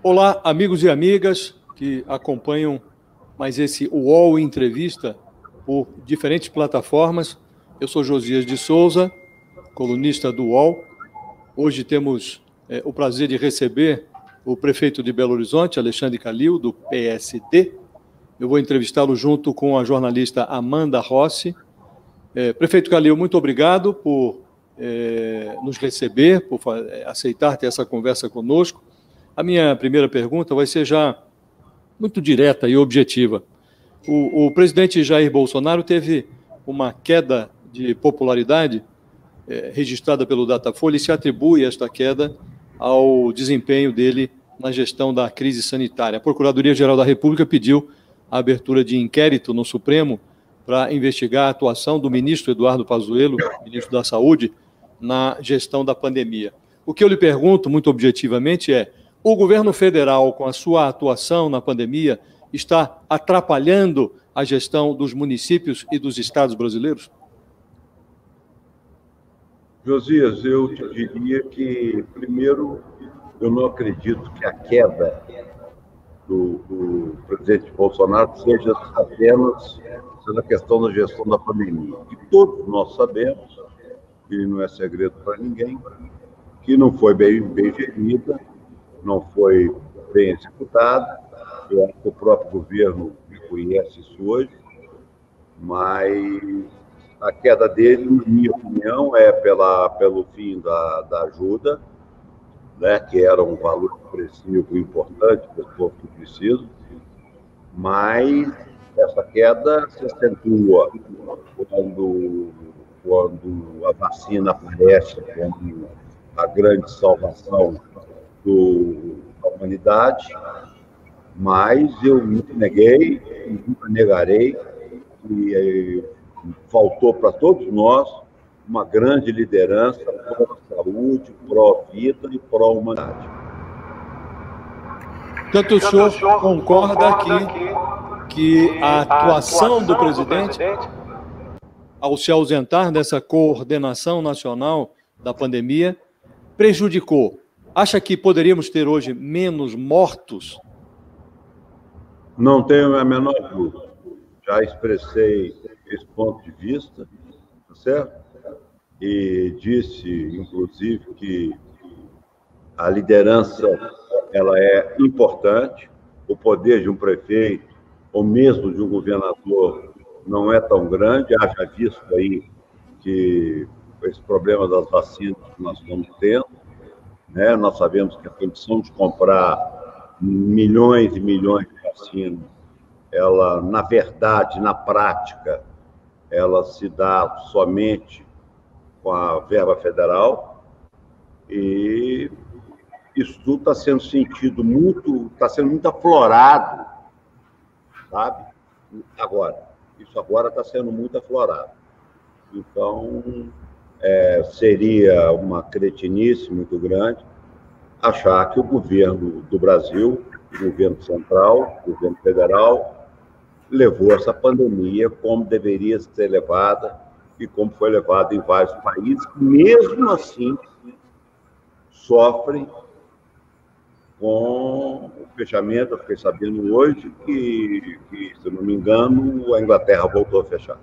Olá, amigos e amigas que acompanham mais esse UOL Entrevista por diferentes plataformas. Eu sou Josias de Souza, colunista do UOL. Hoje temos o prazer de receber o prefeito de Belo Horizonte, Alexandre Calil, do PSD. Eu vou entrevistá-lo junto com a jornalista Amanda Rossi. Prefeito Calil, muito obrigado por nos receber, por aceitar ter essa conversa conosco. A minha primeira pergunta vai ser já muito direta e objetiva. O presidente Jair Bolsonaro teve uma queda de popularidade registrada pelo Datafolha e se atribui esta queda ao desempenho dele na gestão da crise sanitária. A Procuradoria-Geral da República pediu a abertura de inquérito no Supremo para investigar a atuação do ministro Eduardo Pazuello, ministro da Saúde, na gestão da pandemia. O que eu lhe pergunto, muito objetivamente, é: o governo federal, com a sua atuação na pandemia, está atrapalhando a gestão dos municípios e dos estados brasileiros? Josias, eu te diria que, primeiro, eu não acredito que a queda do presidente Bolsonaro seja apenas na questão da gestão da pandemia. E todos nós sabemos, e não é segredo para ninguém, que não foi bem gerida, não foi bem executada. Eu acho que o próprio governo reconhece isso hoje, mas a queda dele, na minha opinião, é pelo fim da ajuda, né, que era um valor expressivo importante para o povo que precisa, mas essa queda se acentua quando a vacina aparece como a grande salvação da humanidade, mas eu nunca neguei, nunca negarei que faltou para todos nós uma grande liderança pró-saúde, pró-vida e pró-humanidade. Tanto o senhor concorda que a atuação do presidente, ao se ausentar dessa coordenação nacional da pandemia, prejudicou? Acha que poderíamos ter hoje menos mortos? Não tenho a menor dúvida. Já expressei esse ponto de vista, tá certo? E disse, inclusive, que a liderança ela é importante. O poder de um prefeito, ou mesmo de um governador, não é tão grande. Haja visto aí que esse problema das vacinas que nós estamos tendo, né? Nós sabemos que a condição de comprar milhões e milhões de vacinas, ela, na verdade, na prática, ela se dá somente com a verba federal, e isso tudo está sendo sentido muito, está sendo muito aflorado, sabe? Isso agora está sendo muito aflorado. Então, seria uma cretinice muito grande achar que o governo do Brasil, o governo central, o governo federal, levou essa pandemia como deveria ser levada e como foi levada em vários países, que mesmo assim sofrem com o fechamento. Eu fiquei sabendo hoje que, se não me engano, a Inglaterra voltou a fechar.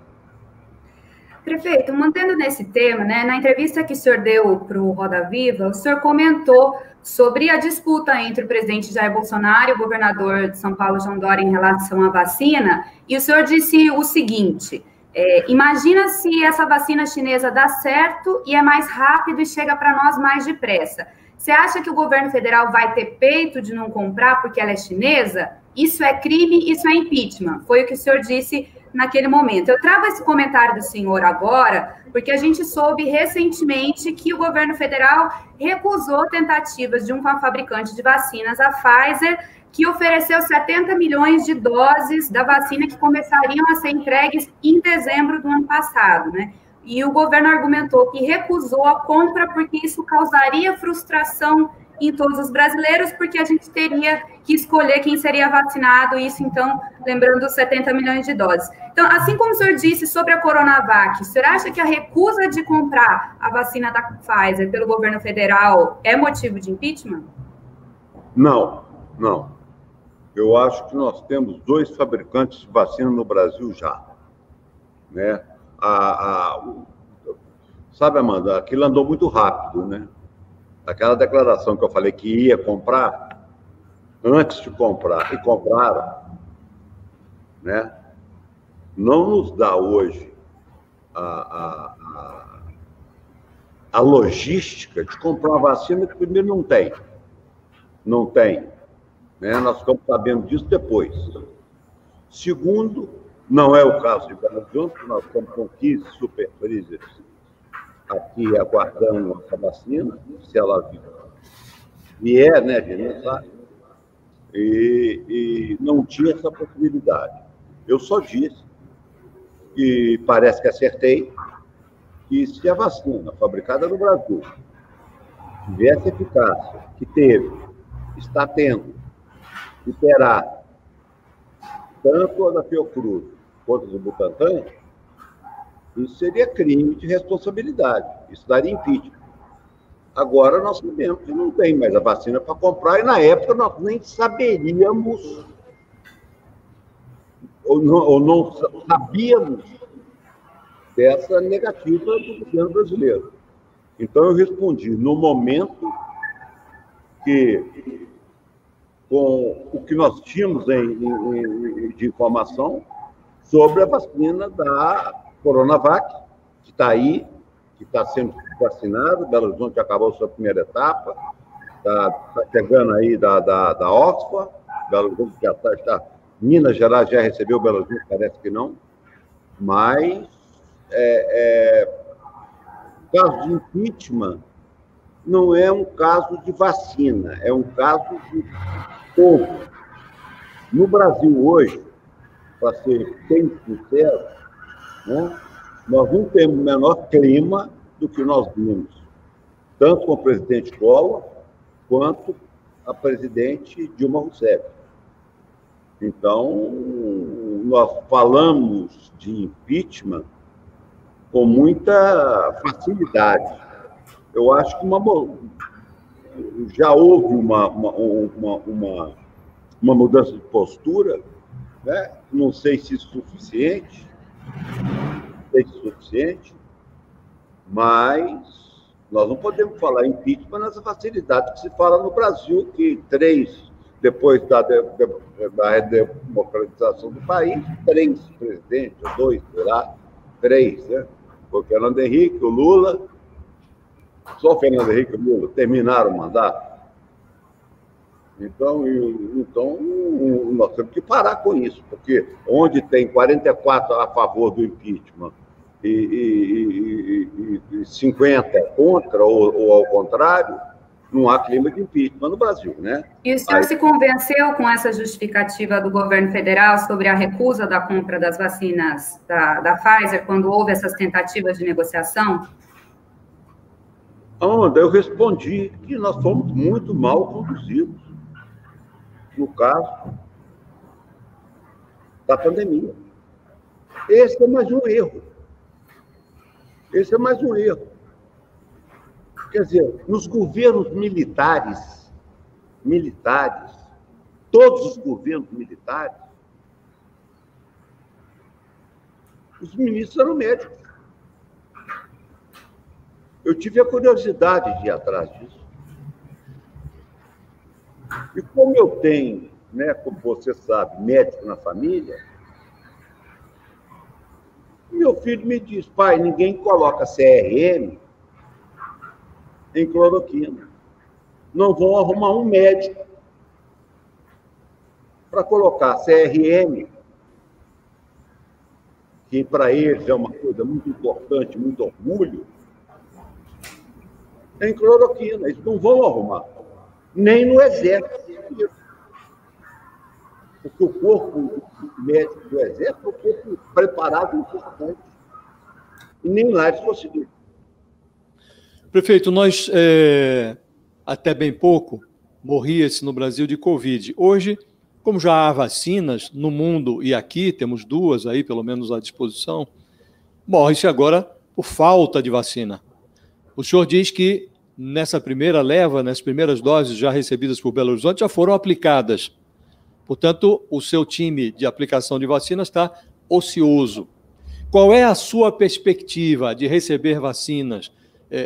Prefeito, mantendo nesse tema, né, na entrevista que o senhor deu para o Roda Viva, o senhor comentou sobre a disputa entre o presidente Jair Bolsonaro e o governador de São Paulo, João Dória, em relação à vacina, e o senhor disse o seguinte: imagina se essa vacina chinesa dá certo e é mais rápido e chega para nós mais depressa. Você acha que o governo federal vai ter peito de não comprar porque ela é chinesa? Isso é crime, isso é impeachment. Foi o que o senhor disse naquele momento. Eu trago esse comentário do senhor agora, porque a gente soube recentemente que o governo federal recusou tentativas de uma fabricante de vacinas, a Pfizer, que ofereceu 70 milhões de doses da vacina que começariam a ser entregues em dezembro do ano passado, né? E o governo argumentou que recusou a compra porque isso causaria frustração em todos os brasileiros, porque a gente teria que escolher quem seria vacinado, isso, então, lembrando os 70 milhões de doses. Então, assim como o senhor disse sobre a Coronavac, o senhor acha que a recusa de comprar a vacina da Pfizer pelo governo federal é motivo de impeachment? Não. Não. Eu acho que nós temos 2 fabricantes de vacina no Brasil já. Né? Sabe, Amanda, aquilo andou muito rápido, né? Aquela declaração que eu falei que ia comprar, antes de comprar, e compraram, né? Não nos dá hoje a logística de comprar uma vacina que primeiro não tem. Não tem. Né? Nós ficamos sabendo disso depois. Segundo, não é o caso de Belo Horizonte, nós estamos com 15 super freezers aqui aguardando essa vacina, se ela vier, né, a gente não sabe, e não tinha essa possibilidade. Eu só disse, e parece que acertei, que se a vacina fabricada no Brasil tivesse eficácia, que teve, está tendo, e terá, tanto a da Fiocruz quanto a do Butantan, isso seria crime de responsabilidade, isso daria impeachment. Agora nós sabemos que não tem mais a vacina para comprar, e na época nós nem saberíamos, ou não sabíamos dessa negativa do governo brasileiro. Então eu respondi, no momento que, com o que nós tínhamos de informação sobre a vacina da Coronavac, que está aí, que está sendo vacinado, Belo Horizonte acabou sua primeira etapa, está chegando aí da Oxford, Belo Horizonte já está, Minas Gerais já recebeu, Belo Horizonte parece que não, mas o caso de impeachment não é um caso de vacina, é um caso de povo. No Brasil hoje, para ser bem sincero, né, nós não temos o menor clima do que nós vimos, tanto com o presidente Collor, quanto a presidente Dilma Rousseff. Então, nós falamos de impeachment com muita facilidade. Eu acho que já houve uma mudança de postura, né? Não sei se suficiente, mas nós não podemos falar impeachment nessa facilidade que se fala no Brasil, que depois da democratização do país, 3 presidentes, 2, será 3, né? O Fernando Henrique, o Lula, só o Fernando Henrique e o Lula terminaram o mandato. Então, nós temos que parar com isso, porque onde tem 44 a favor do impeachment e 50 contra, ou ao contrário, não há clima de impeachment no Brasil, né? E o senhor se convenceu com essa justificativa do governo federal sobre a recusa da compra das vacinas da Pfizer, quando houve essas tentativas de negociação? Amanda, eu respondi que nós fomos muito mal conduzidos no caso da pandemia. Esse é mais um erro. Quer dizer, nos governos militares, todos os governos militares, os ministros eram médicos. Eu tive a curiosidade de ir atrás disso. E como eu tenho, né, como você sabe, médico na família, meu filho me diz, pai, ninguém coloca CRM em cloroquina. Não vão arrumar um médico para colocar CRM, que para eles é uma coisa muito importante, muito orgulho, em cloroquina. Eles não vão arrumar. Nem no Exército. Porque o corpo médico do Exército é um corpo preparado e importante. E nem lá eles conseguiram. Prefeito, nós, até bem pouco, morria-se no Brasil de Covid. Hoje, como já há vacinas no mundo e aqui, temos 2 aí, pelo menos, à disposição, morre-se agora por falta de vacina. O senhor diz que nessa primeira leva, nas primeiras doses já recebidas por Belo Horizonte, já foram aplicadas. Portanto, o seu time de aplicação de vacinas está ocioso. Qual é a sua perspectiva de receber vacinas?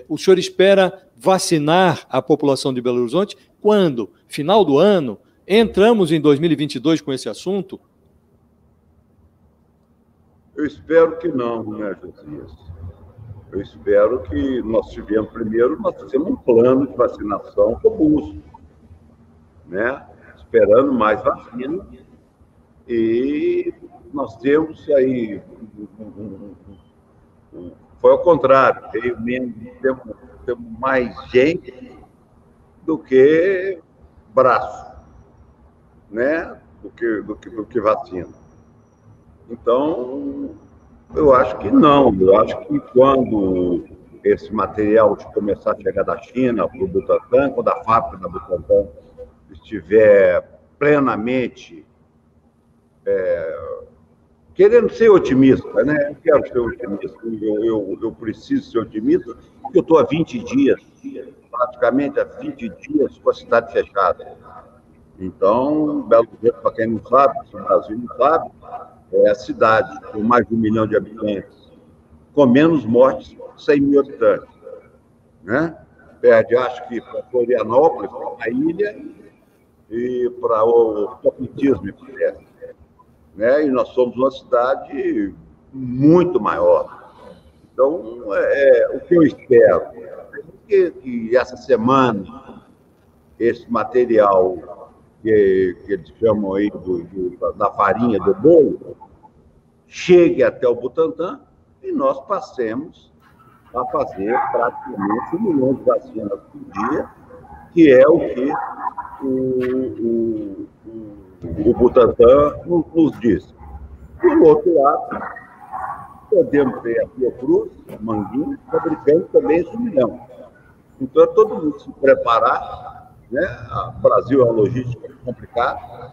O senhor espera vacinar a população de Belo Horizonte quando? Final do ano? Entramos em 2022 com esse assunto? Eu espero que não, né, Josias? Eu espero que nós fizemos um plano de vacinação robusto, né? Esperando mais vacina, e nós temos aí, foi ao contrário, temos mais gente do que braço, né? do que vacina. Então, eu acho que não. Eu acho que quando esse material começar a chegar da China para o Butantan, quando a fábrica da Butantan estiver plenamente querendo ser otimista, né? Eu quero ser otimista, eu preciso ser otimista, porque eu estou há 20 dias, praticamente há 20 dias com a cidade fechada. Então, Belo Horizonte, para quem não sabe, se o Brasil não sabe, é a cidade com mais de 1 milhão de habitantes, com menos mortes por 100 mil habitantes, né? Perde, acho que para Florianópolis, para a ilha, e para o Tocantins, me parece, né? E nós somos uma cidade muito maior. Então, o que eu espero é que essa semana, esse material que eles chamam aí da farinha do bolo, chegue até o Butantan e nós passemos a fazer praticamente 1 milhão de vacinas por dia, que é o que o Butantan nos diz. Por outro lado, podemos ter a Fiocruz, a Manguinhos, fabricando também esse 1 milhão. Então, é todo mundo se preparar, né? O Brasil é uma logística complicada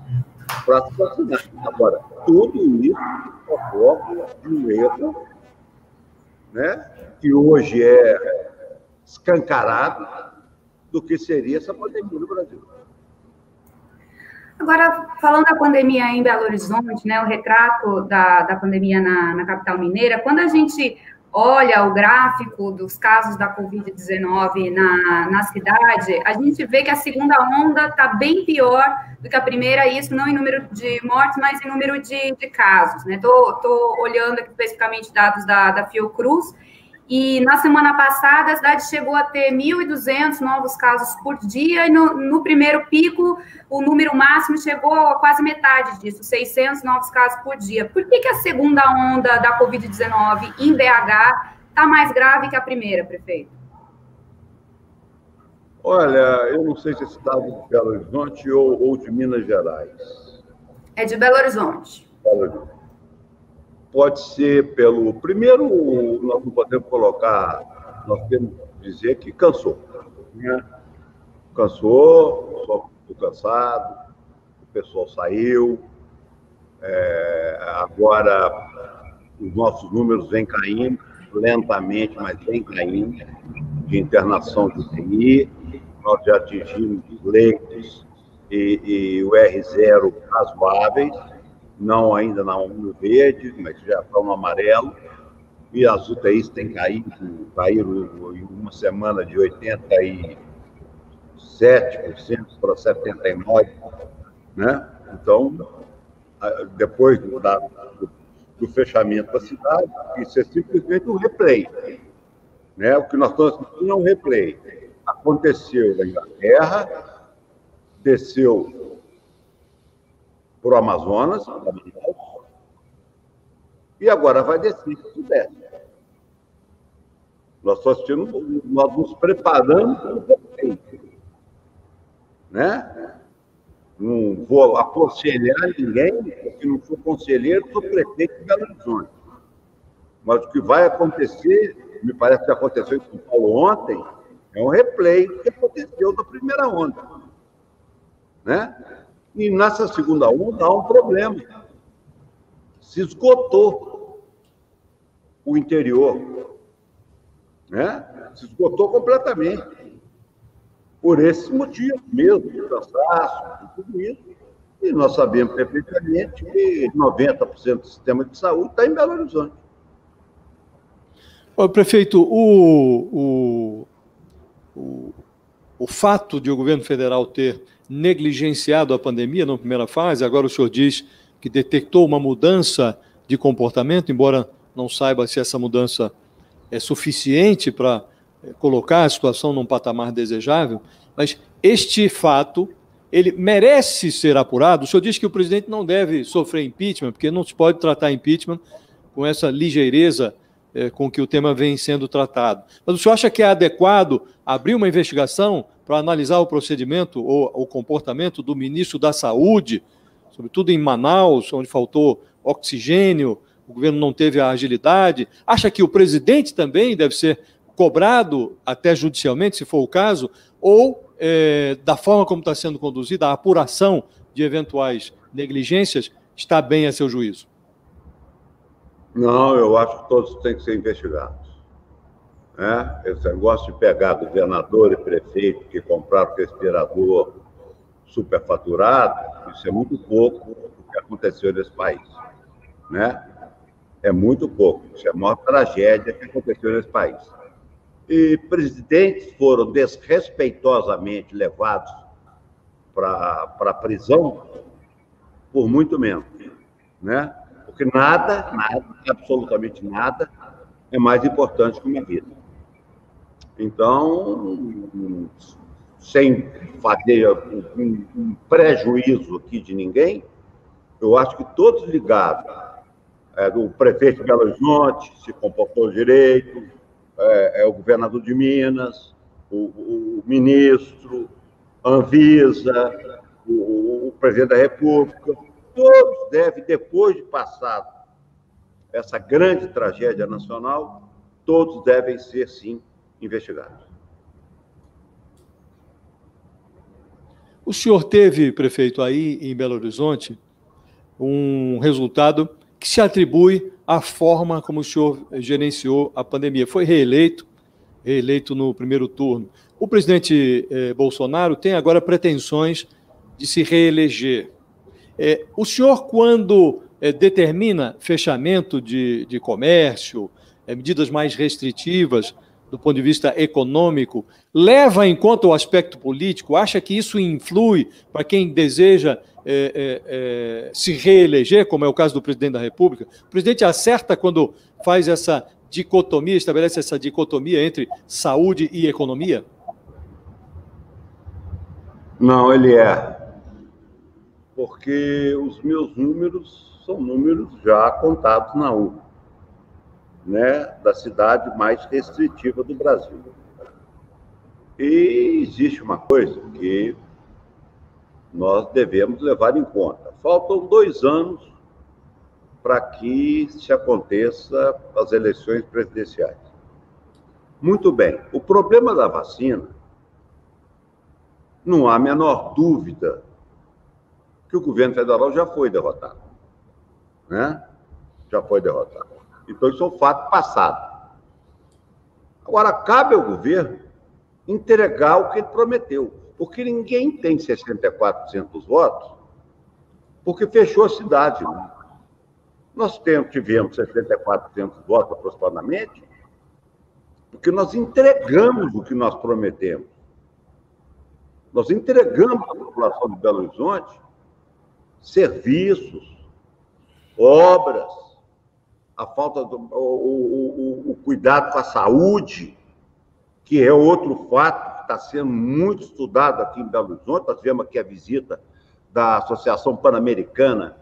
para se vacinar. Agora, tudo isso ocorre de um erro, né? Que hoje é escancarado do que seria essa pandemia no Brasil. Agora, falando da pandemia em Belo Horizonte, né, o retrato da pandemia na capital mineira, quando a gente olha o gráfico dos casos da Covid-19 na cidade, a gente vê que a segunda onda está bem pior do que a primeira, isso não em número de mortes, mas em número de casos, né? Estou olhando aqui especificamente dados da Fiocruz, e na semana passada a cidade chegou a ter 1.200 novos casos por dia, e no primeiro pico o número máximo chegou a quase metade disso, 600 novos casos por dia. Por que a segunda onda da Covid-19 em BH está mais grave que a primeira, prefeito? Olha, eu não sei se esse dado de Belo Horizonte ou de Minas Gerais. É de Belo Horizonte. Pode ser pelo... Primeiro, nós não podemos colocar... Nós temos que dizer que cansou, né? Cansou, só estou cansado, o pessoal saiu, agora os nossos números vêm caindo, lentamente, mas vêm caindo, de internação de UTI, nós já atingimos leitos e o R0 razoáveis, não ainda na onda verde, mas já estão no amarelo, e as UTIs têm caíram em uma semana de 87% para 79%, né? Então, depois do fechamento da cidade, isso é simplesmente um replay, né? O que nós estamos assistindo é um replay. Aconteceu na Inglaterra, desceu para o Amazonas, e agora vai descer para o Sudeste. Nós estamos assistindo, nós nos preparando para o replay, né? Não vou aconselhar ninguém, porque não sou conselheiro, sou prefeito de Belo Horizonte. Mas o que vai acontecer, me parece que aconteceu em São Paulo ontem, é um replay do que aconteceu da primeira onda, né? E nessa segunda onda há um problema. Se esgotou o interior, né? Se esgotou completamente. por esse motivo mesmo, de cansaço, de tudo isso. E nós sabemos perfeitamente que 90% do sistema de saúde está em Belo Horizonte. Prefeito, o fato de o governo federal ter negligenciado a pandemia na primeira fase, agora o senhor diz que detectou uma mudança de comportamento, embora não saiba se essa mudança é suficiente para colocar a situação num patamar desejável, mas este fato, ele merece ser apurado. O senhor diz que o presidente não deve sofrer impeachment, porque não se pode tratar impeachment com essa ligeireza com que o tema vem sendo tratado. Mas o senhor acha que é adequado abrir uma investigação para analisar o procedimento ou o comportamento do ministro da Saúde, sobretudo em Manaus, onde faltou oxigênio, o governo não teve a agilidade? Acha que o presidente também deve ser cobrado, até judicialmente, se for o caso, ou, da forma como está sendo conduzida, a apuração de eventuais negligências está bem a seu juízo? Não, eu acho que todos têm que ser investigados. Esse negócio de pegar governador e prefeito que compraram respirador superfaturado, isso é muito pouco do que aconteceu nesse país. É muito pouco. Isso é a maior tragédia que aconteceu nesse país. E presidentes foram desrespeitosamente levados para a prisão por muito menos, Porque nada, absolutamente nada, é mais importante que uma vida. Então, sem fazer um prejuízo aqui de ninguém, eu acho que todos ligados, o prefeito de Belo Horizonte se comportou direito, o governador de Minas, o ministro, a Anvisa, o presidente da República, todos devem, depois de passado essa grande tragédia nacional, todos devem ser, sim, investigados. O senhor teve, prefeito, aí em Belo Horizonte, um resultado que se atribui à forma como o senhor gerenciou a pandemia. Foi reeleito no primeiro turno. O presidente Bolsonaro tem agora pretensões de se reeleger. O senhor, quando determina fechamento de comércio, medidas mais restritivas do ponto de vista econômico, leva em conta o aspecto político? Acha que isso influi para quem deseja se reeleger, como é o caso do presidente da República? O presidente acerta quando faz essa dicotomia, estabelece essa dicotomia entre saúde e economia? Não, ele porque os meus números são números já contados na urna, da cidade mais restritiva do Brasil. E existe uma coisa que nós devemos levar em conta. Faltam 2 anos para que se aconteça as eleições presidenciais. Muito bem. O problema da vacina, não há a menor dúvida que o governo federal já foi derrotado. Já foi derrotado. Então, isso é um fato passado. Agora, cabe ao governo entregar o que ele prometeu, porque ninguém tem 64% dos votos, porque fechou a cidade. Nós tivemos 64% dos votos aproximadamente, porque nós entregamos o que nós prometemos. Nós entregamos à população de Belo Horizonte serviços, obras, a falta o cuidado com a saúde, que é outro fato que está sendo muito estudado aqui em Belo Horizonte. Nós tivemos aqui a visita da Associação Pan-Americana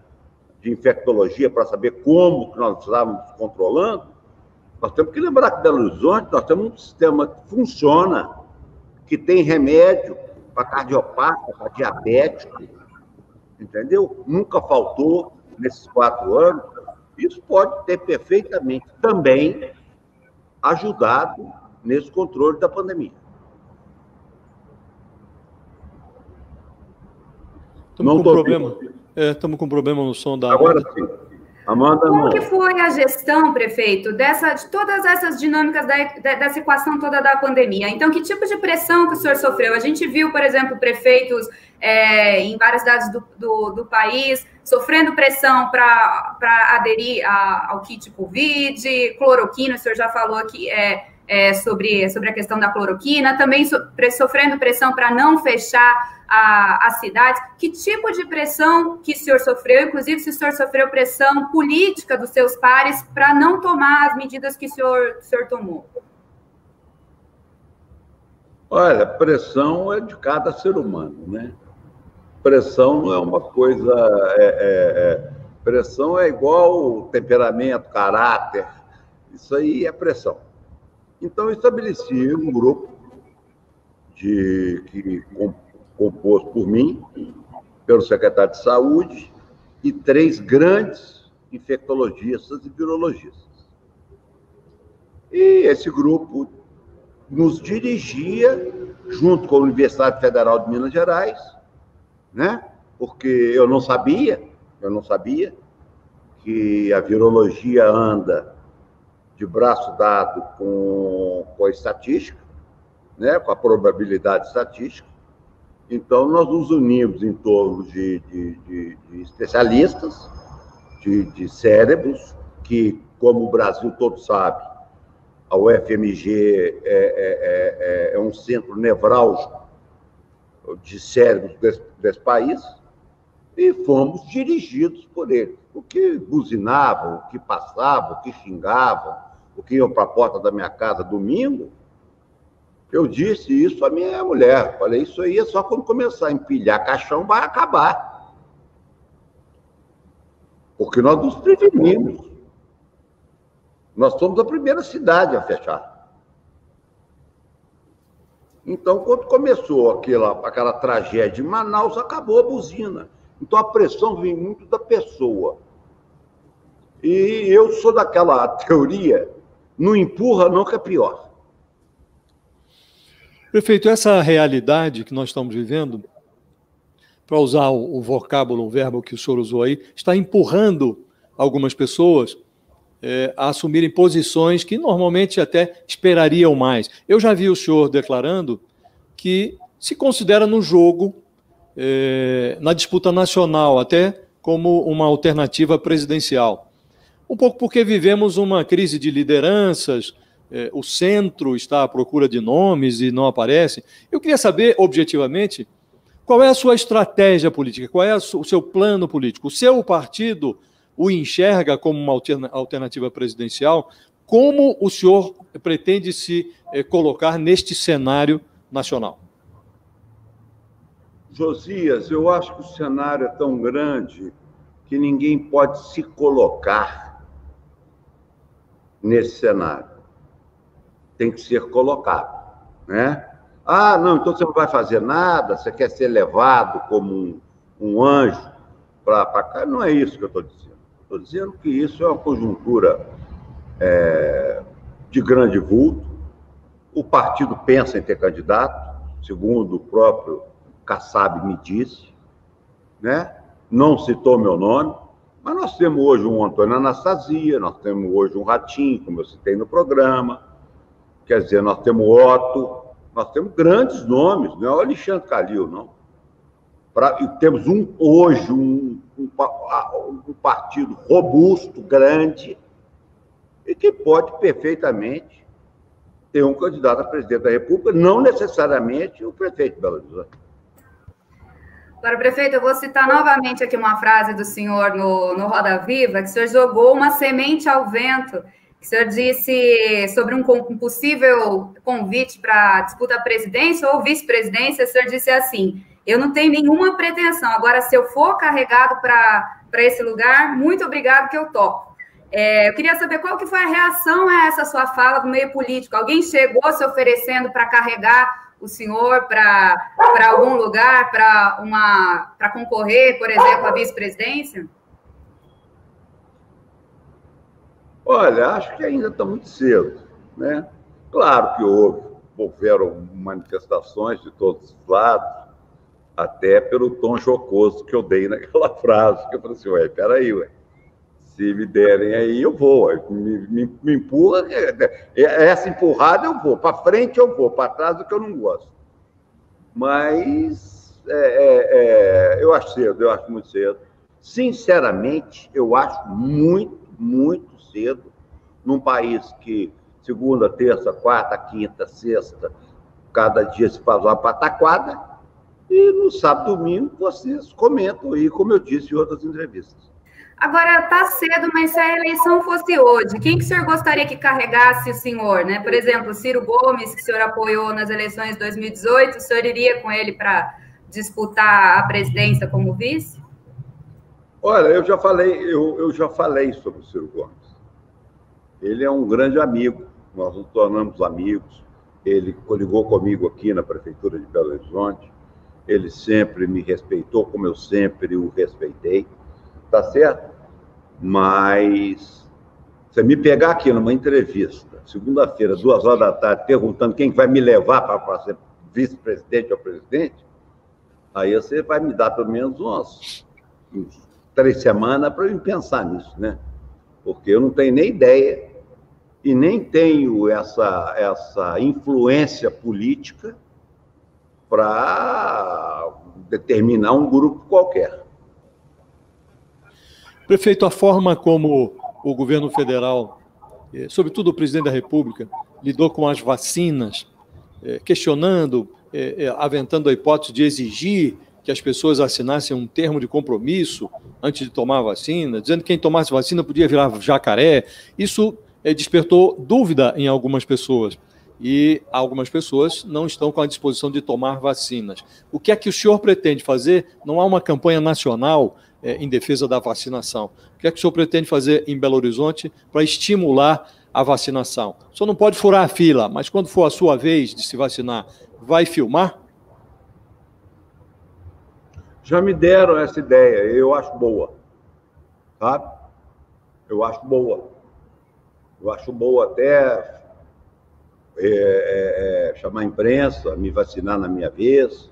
de Infectologia para saber como que nós estávamos controlando. Nós temos que lembrar que em Belo Horizonte nós temos um sistema que funciona, que tem remédio para cardiopata, para diabético, entendeu? Nunca faltou nesses 4 anos. Isso pode ter perfeitamente também ajudado nesse controle da pandemia. Estamos com um problema no som da... Agora sim. Amanda, como que foi a gestão, prefeito, de todas essas dinâmicas dessa equação toda da pandemia? Então, que tipo de pressão que o senhor sofreu? A gente viu, por exemplo, prefeitos em várias cidades do país sofrendo pressão para aderir ao kit Covid, cloroquina, o senhor já falou aqui sobre a questão da cloroquina, também sofrendo pressão para não fechar as cidades. Que tipo de pressão que o senhor sofreu, inclusive se o senhor sofreu pressão política dos seus pares para não tomar as medidas que o senhor tomou? Olha, pressão é de cada ser humano, né? Pressão não é uma coisa... pressão é igual temperamento, caráter, isso aí é pressão. Então, eu estabeleci um grupo composto por mim, pelo secretário de Saúde, e 3 grandes infectologistas e virologistas. E esse grupo nos dirigia, junto com a Universidade Federal de Minas Gerais, né? Porque eu não sabia que a virologia anda de braço dado com a estatística, né? Com a probabilidade estatística. Então, nós nos unimos em torno de especialistas, de cérebros, que, como o Brasil todo sabe, a UFMG é um centro nevrálgico de cérebros desse país, e fomos dirigidos por eles. O que buzinavam, o que passavam, o que xingavam, o que iam para a porta da minha casa domingo, eu disse isso à minha mulher. Falei, isso aí é só quando começar a empilhar caixão, vai acabar. Porque nós nos prevenimos. Nós somos a primeira cidade a fechar. Então, quando começou aquela tragédia em Manaus, acabou a buzina. Então, a pressão vem muito da pessoa. E eu sou daquela teoria, não empurra, não, que é pior. Prefeito, essa realidade que nós estamos vivendo, para usar o vocábulo, o verbo que o senhor usou aí, está empurrando algumas pessoas a assumirem posições que normalmente até esperariam mais. Eu já vi o senhor declarando que se considera no jogo, na disputa nacional, até como uma alternativa presidencial. Um pouco porque vivemos uma crise de lideranças, o centro está à procura de nomes e não aparecem. Eu queria saber, objetivamente, qual é a sua estratégia política, qual é o seu plano político. O seu partido o enxerga como uma alternativa presidencial? Como o senhor pretende se colocar neste cenário nacional? Josias, eu acho que o cenário é tão grande que ninguém pode se colocar nesse cenário. Tem que ser colocado, né? Ah, não, então você não vai fazer nada, você quer ser levado como um anjo para cá. Não é isso que eu estou dizendo. Estou dizendo que isso é uma conjuntura de grande vulto. O partido pensa em ter candidato, segundo o próprio Kassab me disse, né? Não citou meu nome, mas nós temos hoje um Antônio Anastasia, nós temos hoje um Ratinho, como eu citei no programa, quer dizer, nós temos Otto, nós temos grandes nomes, não é o Alexandre Calil, não. E temos hoje um partido robusto, grande, e que pode perfeitamente ter um candidato a presidente da República, não necessariamente o prefeito de Belo Horizonte. Agora, prefeito, eu vou citar novamente aqui uma frase do senhor no Roda Viva, que o senhor jogou uma semente ao vento, que o senhor disse sobre um possível convite para disputa à presidência ou vice-presidência, o senhor disse assim: eu não tenho nenhuma pretensão, agora se eu for carregado para esse lugar, muito obrigado que eu topo. Eu queria saber qual que foi a reação a essa sua fala do meio político. Alguém chegou se oferecendo para carregar o senhor para algum lugar, para concorrer, por exemplo, à vice-presidência? Olha, acho que ainda está muito cedo, né? Claro que houveram manifestações de todos os lados, até pelo tom jocoso que eu dei naquela frase, que eu falei assim, peraí, Se me derem aí, eu vou. Me empurra, essa empurrada eu vou. Para frente eu vou, para trás é que eu não gosto. Mas eu acho cedo, eu acho muito cedo. Sinceramente, eu acho muito, muito cedo num país que segunda, terça, quarta, quinta, sexta, cada dia se faz uma pataquada, e no sábado e domingo vocês comentam aí, como eu disse em outras entrevistas. Agora, está cedo, mas se a eleição fosse hoje, quem que o senhor gostaria que carregasse o senhor, né? Por exemplo, Ciro Gomes, que o senhor apoiou nas eleições de 2018, o senhor iria com ele para disputar a presidência como vice? Olha, eu já falei sobre o Ciro Gomes. Ele é um grande amigo, nós nos tornamos amigos. Ele coligou comigo aqui na Prefeitura de Belo Horizonte. Ele sempre me respeitou, como eu sempre o respeitei. Tá certo? Mas você me pegar aqui numa entrevista, segunda-feira, 2 horas da tarde, perguntando quem vai me levar para ser vice-presidente ou presidente, aí você vai me dar pelo menos uns 3 semanas para eu pensar nisso, né? Porque eu não tenho nem ideia e nem tenho essa influência política para determinar um grupo qualquer. Prefeito, a forma como o governo federal, sobretudo o presidente da República, lidou com as vacinas, questionando, aventando a hipótese de exigir que as pessoas assinassem um termo de compromisso antes de tomar a vacina, dizendo que quem tomasse vacina podia virar jacaré. Isso despertou dúvida em algumas pessoas. E algumas pessoas não estão com a disposição de tomar vacinas. O que é que o senhor pretende fazer? Não há uma campanha nacional em defesa da vacinação. O que é que o senhor pretende fazer em Belo Horizonte para estimular a vacinação? O senhor não pode furar a fila, mas quando for a sua vez de se vacinar, vai filmar? Já me deram essa ideia, eu acho boa, sabe? Eu acho boa. Eu acho boa até chamar a imprensa, me vacinar na minha vez,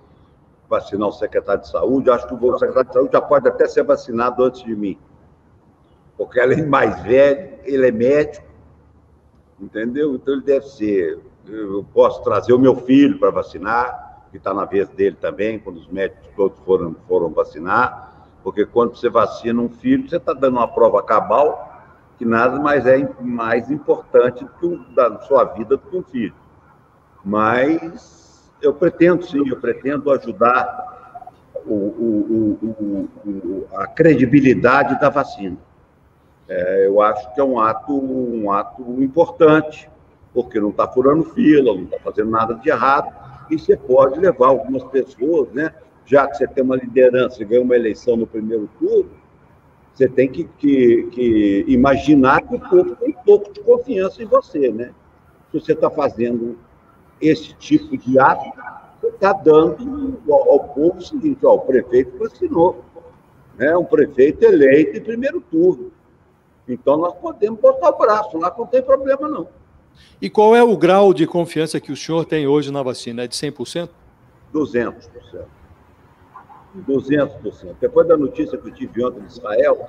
vacinar o secretário de saúde. Eu acho que o secretário de saúde já pode até ser vacinado antes de mim, porque ele é mais velho, ele é médico, entendeu? Então ele deve ser. Eu posso trazer o meu filho para vacinar, que está na vez dele também, quando os médicos todos foram vacinar, porque quando você vacina um filho, você está dando uma prova cabal, que nada mais é mais importante da sua vida do que um filho. Mas eu pretendo, sim, ajudar a credibilidade da vacina. Eu acho que é um ato importante, porque não está furando fila, não está fazendo nada de errado, e você pode levar algumas pessoas, né? Já que você tem uma liderança e ganha uma eleição no primeiro turno, você tem que imaginar que o povo tem um pouco de confiança em você, né? Se você está fazendo esse tipo de ato, você está dando ao povo o seguinte: o prefeito vacinou, né? Um prefeito eleito em primeiro turno. Então, nós podemos botar o braço lá, não tem problema, não. E qual é o grau de confiança que o senhor tem hoje na vacina? É de 100%? 200%. 200%. Depois da notícia que eu tive ontem em Israel,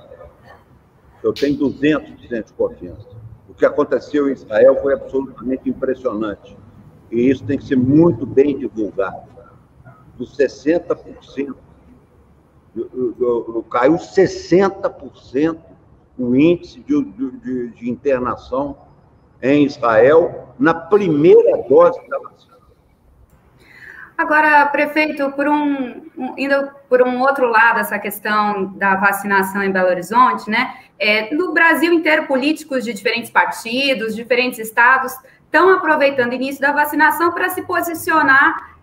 eu tenho 200% de confiança. O que aconteceu em Israel foi absolutamente impressionante. E isso tem que ser muito bem divulgado. Dos 60%, caiu 60% o índice de internação em Israel na primeira dose da vacina. Agora, prefeito, indo por um outro lado, essa questão da vacinação em Belo Horizonte, né? No Brasil inteiro, políticos de diferentes partidos, diferentes estados, estão aproveitando o início da vacinação para se posicionar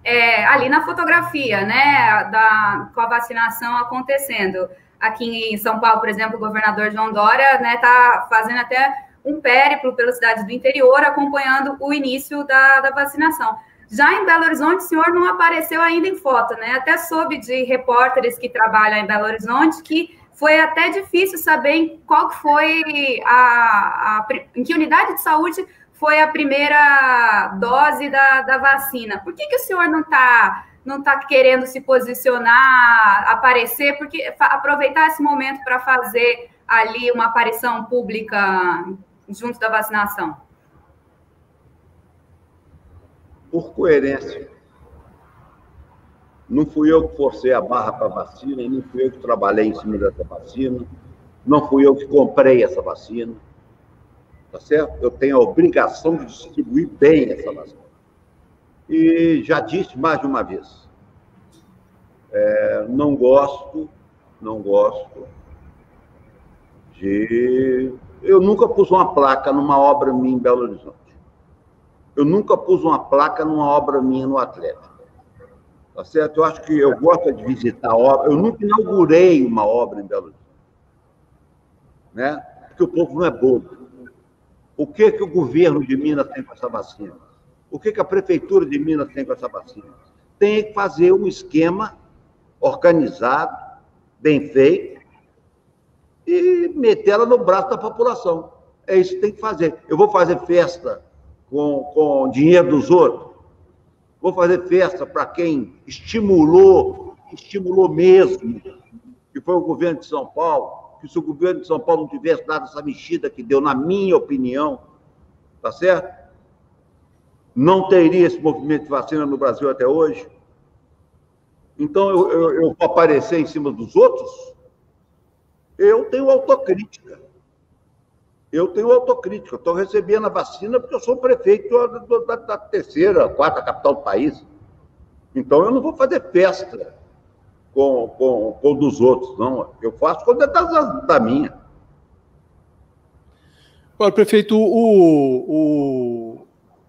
ali na fotografia, né? Com a vacinação acontecendo. Aqui em São Paulo, por exemplo, o governador João Dória está fazendo até um périplo pelas cidades do interior, acompanhando o início da vacinação. Já em Belo Horizonte, o senhor não apareceu ainda em foto, né? Até soube de repórteres que trabalham em Belo Horizonte que foi até difícil saber em qual foi em que unidade de saúde foi a primeira dose da vacina. Por que o senhor não tá querendo se posicionar, aparecer, porque aproveitar esse momento para fazer ali uma aparição pública junto da vacinação? Por coerência. Não fui eu que forcei a barra para a vacina, não fui eu que trabalhei em cima dessa vacina, não fui eu que comprei essa vacina, tá certo? Eu tenho a obrigação de distribuir bem essa vacina. E já disse mais de uma vez, não gosto de... Eu nunca pus uma placa numa obra minha em Belo Horizonte. Eu nunca pus uma placa numa obra minha no Atlético. Tá certo? Eu acho que eu gosto de visitar a obra. Eu nunca inaugurei uma obra em Belo Horizonte. Né? Porque o povo não é bobo. O que o governo de Minas tem com essa vacina? O que a prefeitura de Minas tem com essa vacina? Tem que fazer um esquema organizado, bem feito, e meter ela no braço da população. É isso que tem que fazer. Eu vou fazer festa com dinheiro dos outros? Vou fazer festa para quem estimulou mesmo, que foi o governo de São Paulo, que se o governo de São Paulo não tivesse dado essa mexida que deu, na minha opinião, tá certo? Não teria esse movimento de vacina no Brasil até hoje. Então, eu vou aparecer em cima dos outros? Eu tenho autocrítica. Estou recebendo a vacina porque eu sou prefeito da terceira, quarta capital do país. Então, eu não vou fazer festa com dos outros, não. Eu faço quando é da minha. Agora, prefeito,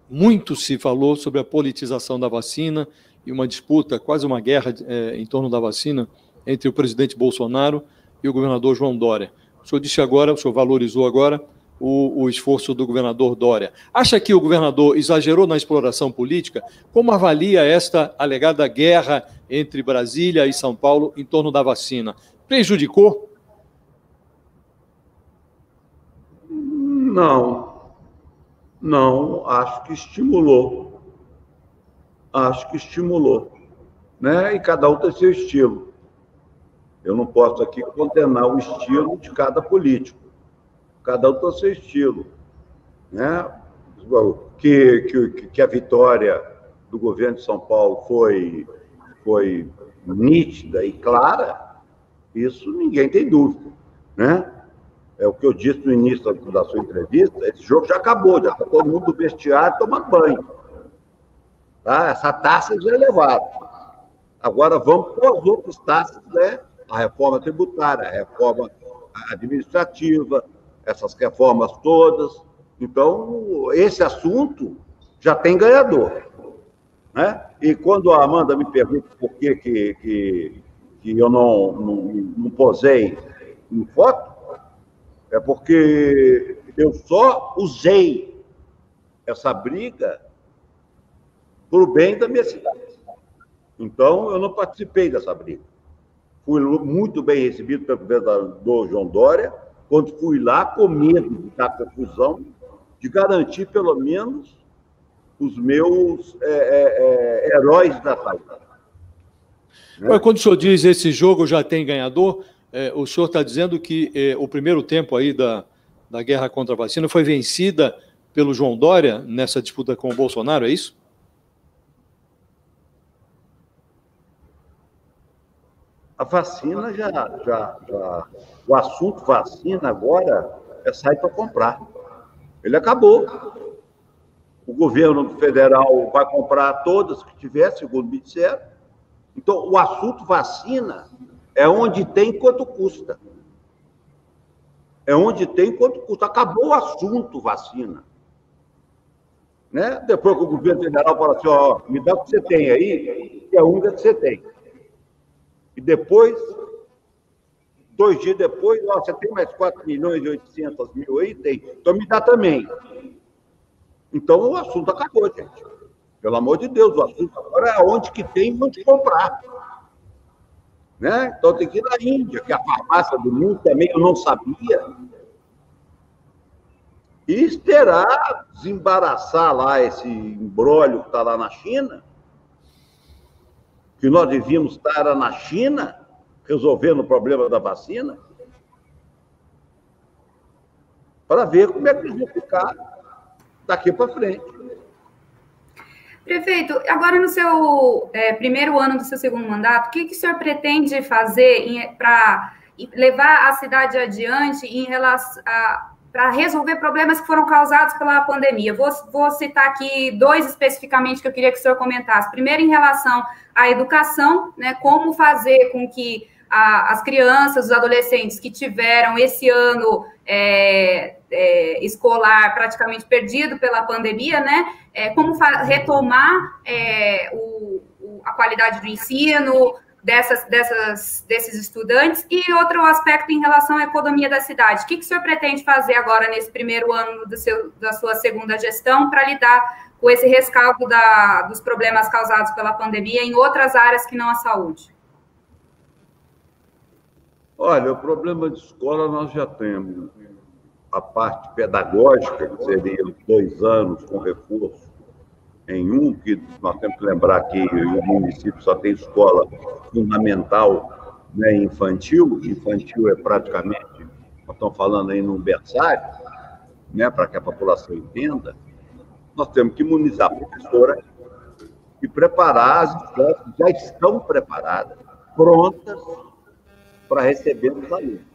muito se falou sobre a politização da vacina e uma disputa, quase uma guerra em torno da vacina entre o presidente Bolsonaro e o governador João Dória. O senhor disse agora, o senhor valorizou agora o esforço do governador Dória. Acha que o governador exagerou na exploração política? Como avalia esta alegada guerra entre Brasília e São Paulo em torno da vacina? Prejudicou? Não, acho que estimulou. Né? E cada um tem seu estilo. Eu não posso aqui condenar o estilo de cada político. Cada um tem seu estilo. Né? Que a vitória do governo de São Paulo foi nítida e clara, isso ninguém tem dúvida. Né? É o que eu disse no início da sua entrevista, esse jogo já acabou, já está todo mundo do vestiário tomando banho. Tá? Essa taça já é levada. Agora vamos para as outras taças, né? A reforma tributária, a reforma administrativa, essas reformas todas. Então, esse assunto já tem ganhador. Né? E quando a Amanda me pergunta por que eu não posei em foto, é porque eu só usei essa briga para o bem da minha cidade. Então, eu não participei dessa briga. Fui muito bem recebido pelo governador João Dória, quando fui lá com medo de dar confusão, de garantir, pelo menos, os meus heróis da saúde. Né? Quando o senhor diz esse jogo já tem ganhador, o senhor está dizendo que o primeiro tempo aí da guerra contra a vacina foi vencida pelo João Dória nessa disputa com o Bolsonaro, é isso? A vacina o assunto vacina agora é sair para comprar. Ele acabou. O governo federal vai comprar todas que tiver, segundo me disseram. Então, o assunto vacina é onde tem quanto custa. Acabou o assunto vacina. Né? Depois que o governo federal fala assim, ó, me dá o que você tem aí, que é a única que você tem. E depois, 2 dias depois, ó, você tem mais 4.800.000 aí? Tem. Então me dá também. Então o assunto acabou, gente. Pelo amor de Deus, o assunto agora é onde que tem e onde comprar. Né? Então tem que ir na Índia, que é a farmácia do mundo também, eu não sabia. E esperar desembaraçar lá esse imbróglio que está lá na China, que nós devíamos estar na China, resolvendo o problema da vacina. para ver como é que eles vão ficar daqui para frente. Prefeito, agora no seu primeiro ano do seu segundo mandato, o que o senhor pretende fazer para levar a cidade adiante em relação para resolver problemas que foram causados pela pandemia? Vou citar aqui dois especificamente que eu queria que o senhor comentasse. Primeiro, em relação à educação, né, como fazer com que as crianças, os adolescentes que tiveram esse ano escolar praticamente perdido pela pandemia, né, como retomar a qualidade do ensino desses estudantes, e outro aspecto em relação à economia da cidade. O que o senhor pretende fazer agora nesse primeiro ano da sua segunda gestão para lidar com esse rescaldo dos problemas causados pela pandemia em outras áreas que não a saúde? Olha, o problema de escola nós já temos. A parte pedagógica, que seria 2 anos com reforço em um, que nós temos que lembrar que o município só tem escola fundamental, né, infantil. Infantil é praticamente, nós estamos falando aí num berçário, né, para que a população entenda. Nós temos que imunizar a professora e preparar as escolas que já estão preparadas, prontas para receber os alunos.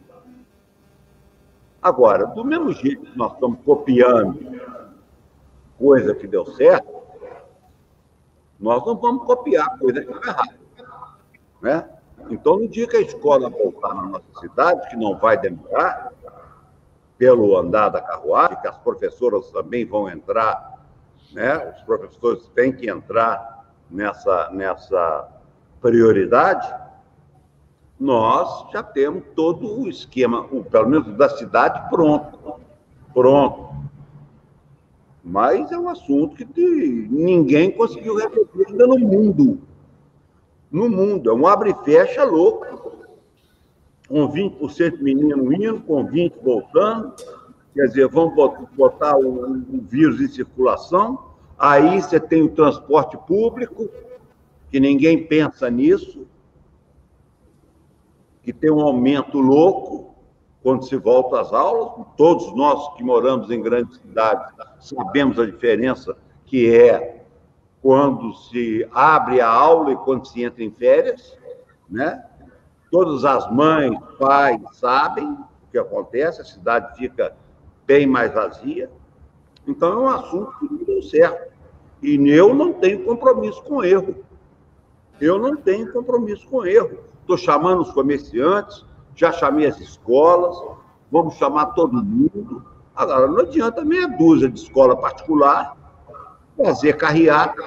Agora, do mesmo jeito que nós estamos copiando coisa que deu certo, nós não vamos copiar coisa que deu errado, né? Então, no dia que a escola voltar na nossa cidade, que não vai demorar, pelo andar da carruagem, que as professoras também vão entrar, né? Os professores têm que entrar nessa prioridade. Nós já temos todo o esquema, pelo menos da cidade, pronto. Mas é um assunto que ninguém conseguiu resolver ainda no mundo. No mundo, é um abre e fecha louco. Com 20% menino indo, com 20% voltando. Quer dizer, vamos botar o vírus em circulação. Aí você tem o transporte público, que ninguém pensa nisso, que tem um aumento louco quando se volta às aulas. Todos nós que moramos em grandes cidades sabemos a diferença que é quando se abre a aula e quando se entra em férias, né? Todas as mães, pais sabem o que acontece, a cidade fica bem mais vazia. Então, é um assunto que não deu certo. E eu não tenho compromisso com erro. Estou chamando os comerciantes, já chamei as escolas, vamos chamar todo mundo. Agora, não adianta meia dúzia de escola particular fazer carreata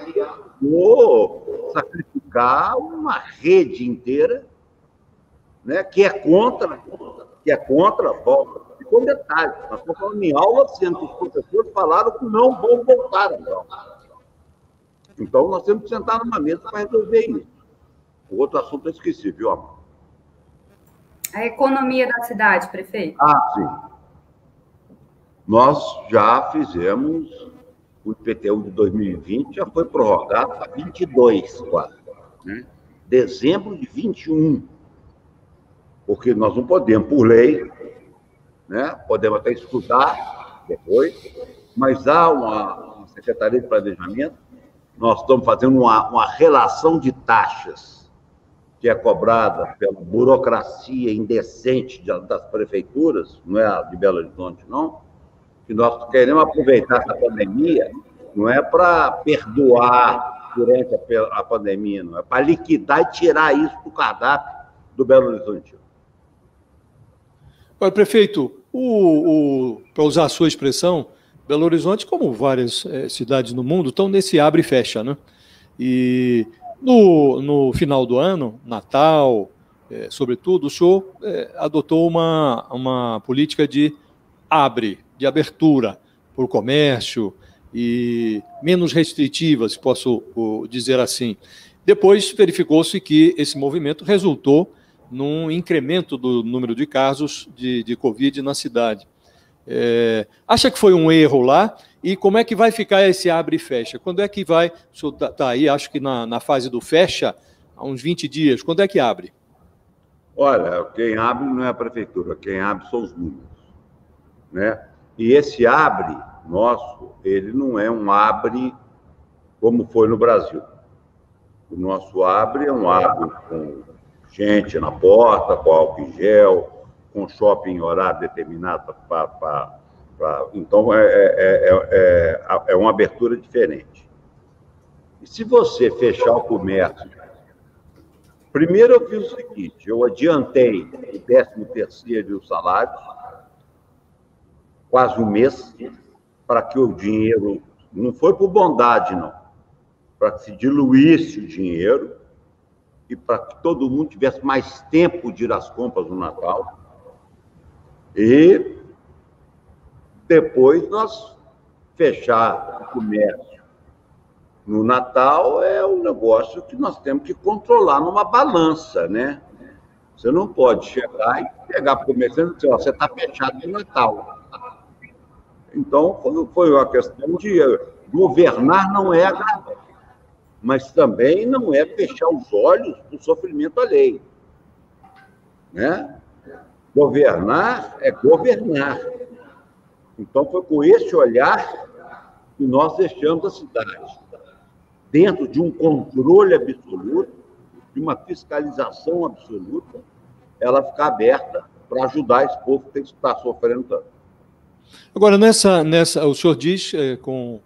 ou sacrificar uma rede inteira, né, que é contra, volta. E com detalhe, nós estamos falando em aula, sendo que os professores falaram que não vão voltar às aulas. Então, nós temos que sentar numa mesa para resolver isso. O outro assunto eu esqueci, viu, amor? A economia da cidade, prefeito. Sim. Nós já fizemos, o IPTU de 2020 já foi prorrogado para 22, quase, né? Dezembro de 21. Porque nós não podemos, por lei, né? Podemos até estudar depois, mas há uma Secretaria de Planejamento, nós estamos fazendo uma relação de taxas que é cobrada pela burocracia indecente das prefeituras, não é a de Belo Horizonte, não, que nós queremos aproveitar essa pandemia, não é para perdoar durante a pandemia, não é para liquidar e tirar isso do cardápio do Belo Horizonte. Olha, prefeito, para usar a sua expressão, Belo Horizonte, como várias cidades no mundo, estão nesse abre e fecha, né? E no final do ano, Natal, sobretudo, o senhor adotou uma política de abertura para o comércio e menos restritiva, se posso dizer assim. Depois verificou-se que esse movimento resultou num incremento do número de casos de Covid na cidade. Acha que foi um erro lá? E como é que vai ficar esse abre e fecha? Quando é que vai? O senhor está aí, acho que na fase do fecha, há uns 20 dias. Quando é que abre? Olha, quem abre não é a prefeitura, quem abre são os números, né? E esse abre nosso, ele não é um abre como foi no Brasil. O nosso abre é um abre com gente na porta, com álcool em gel, com shopping em horário determinado. Então, é uma abertura diferente. E se você fechar o comércio... Primeiro eu fiz o seguinte, eu adiantei o 13º e o salário, quase um mês, para que o dinheiro... Não foi por bondade, não. Para que se diluísse o dinheiro e para que todo mundo tivesse mais tempo de ir às compras no Natal. E depois nós fechar o comércio no Natal é um negócio que nós temos que controlar numa balança, né? Você não pode chegar e pegar para o comerciante e dizer, você está fechado no Natal. Então, foi uma questão de governar não é agradável, mas também não é fechar os olhos para o sofrimento alheio, né? Governar é governar. Então, foi com esse olhar que nós deixamos a cidade dentro de um controle absoluto, de uma fiscalização absoluta, ela ficar aberta para ajudar esse povo que está sofrendo tanto. Agora, o senhor diz com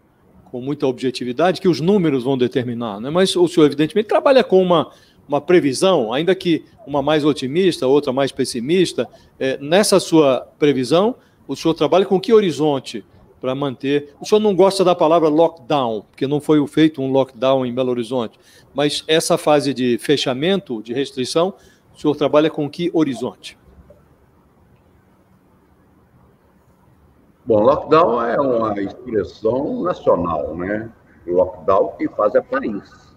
muita objetividade que os números vão determinar, né? Mas o senhor, evidentemente, trabalha com uma previsão, ainda que uma mais otimista, outra mais pessimista. Nessa sua previsão, o senhor trabalha com que horizonte para manter... O senhor não gosta da palavra lockdown, porque não foi feito um lockdown em Belo Horizonte, mas essa fase de fechamento, de restrição, o senhor trabalha com que horizonte? Bom, lockdown é uma expressão nacional, né? Lockdown quem faz é país.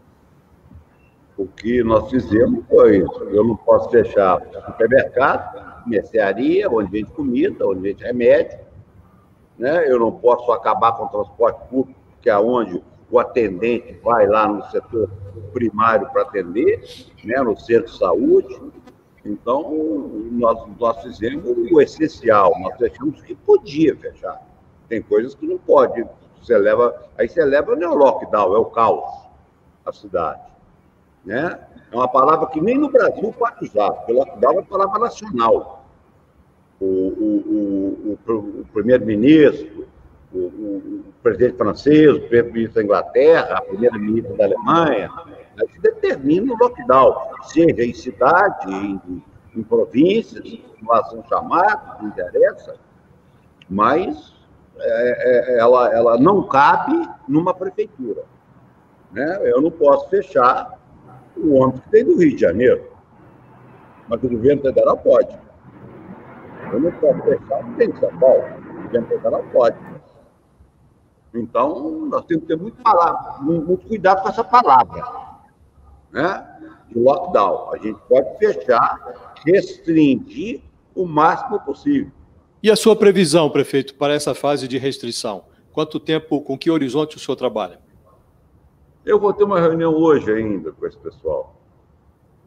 O que nós fizemos foi isso. Eu não posso fechar supermercado, mercearia, onde vende comida, onde vende remédio, né? Eu não posso acabar com o transporte público, que é onde o atendente vai lá no setor primário para atender, né? No centro de saúde. Então, nós fizemos o essencial, nós fechamos o que podia fechar. Tem coisas que não pode. Aí você leva não é o lockdown, é o caos, a cidade. Né? É uma palavra que nem no Brasil pode usar, porque lockdown é uma palavra nacional. O primeiro-ministro, o presidente francês, o primeiro-ministro da Inglaterra, a primeira-ministra da Alemanha, aí se determina o lockdown, seja em cidade, em províncias, situação chamada, não interessa, mas ela não cabe numa prefeitura. Né? Eu não posso fechar o ônibus que tem do Rio de Janeiro, mas o governo federal pode. Eu não posso fechar o que tem de São Paulo, o governo federal pode. Então, nós temos que ter muito cuidado com essa palavra, né? De lockdown. A gente pode fechar, restringir o máximo possível. E a sua previsão, prefeito, para essa fase de restrição? Quanto tempo, com que horizonte o senhor trabalha? Eu vou ter uma reunião hoje ainda com esse pessoal,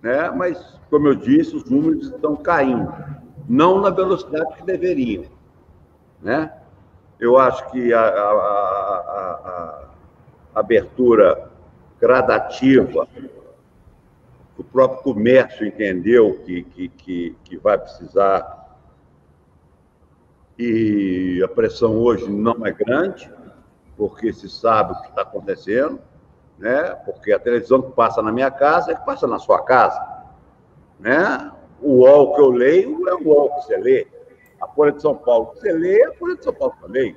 né? Mas, como eu disse, os números estão caindo, não na velocidade que deveriam, né? Eu acho que a abertura gradativa, o próprio comércio entendeu que vai precisar, e a pressão hoje não é grande, porque se sabe o que está acontecendo, né? Porque a televisão que passa na minha casa é que passa na sua casa, né? O UOL que eu leio é o UOL que você lê. A Folha de São Paulo que você lê é a Folha de São Paulo que eu leio.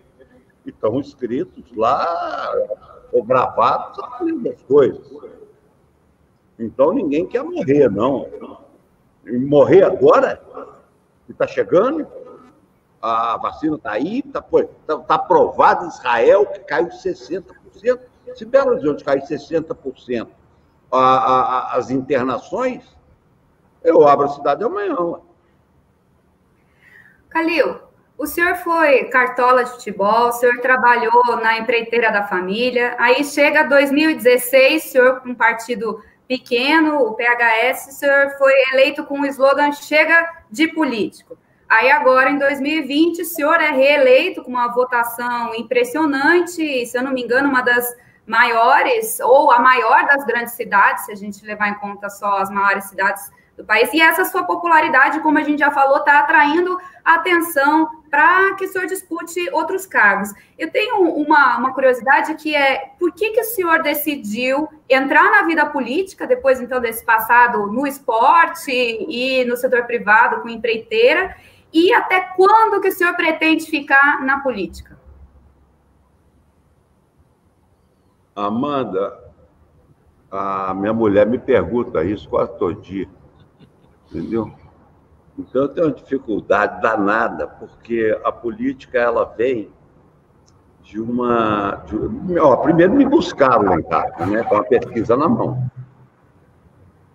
E estão escritos lá, ou gravados, as mesmas coisas. Então, ninguém quer morrer, não. E morrer agora, que está chegando, a vacina está aí, está aprovada em Israel, que caiu 60%. Se Belo Horizonte cair 60% as internações, eu abro a cidade amanhã. Calil, o senhor foi cartola de futebol, o senhor trabalhou na empreiteira da família, aí chega 2016, o senhor com um partido pequeno, o PHS, o senhor foi eleito com o slogan Chega de Político. Aí agora, em 2020, o senhor é reeleito com uma votação impressionante, se eu não me engano, uma das maiores, ou a maior das grandes cidades, se a gente levar em conta só as maiores cidades do país. E essa sua popularidade, como a gente já falou, está atraindo a atenção para que o senhor dispute outros cargos. Eu tenho uma curiosidade que é, por que o senhor decidiu entrar na vida política, depois, então, desse passado no esporte e no setor privado, com empreiteira, e até quando que o senhor pretende ficar na política? Amanda, a minha mulher me pergunta isso quase todo dia, entendeu? Então, eu tenho uma dificuldade danada, porque a política, ela vem de uma... primeiro me buscaram lá em casa, né, com a pesquisa na mão.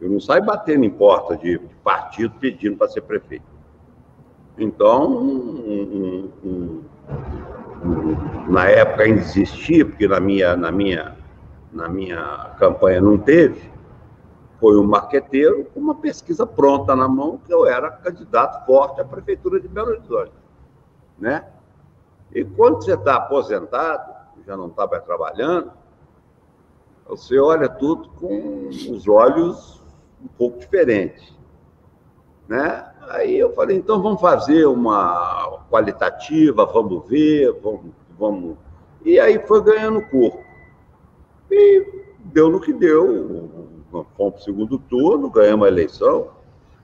Eu não saio batendo em porta de partido pedindo para ser prefeito. Então, na época ainda existia, porque na minha campanha não teve, foi um marqueteiro com uma pesquisa pronta na mão, que eu era candidato forte à Prefeitura de Belo Horizonte, né? E quando você está aposentado, já não está mais trabalhando, você olha tudo com os olhos um pouco diferentes, né? Aí eu falei, então vamos fazer uma qualitativa, vamos ver, vamos... E aí foi ganhando corpo. E deu no que deu. Fomos para o segundo turno, ganhamos a eleição,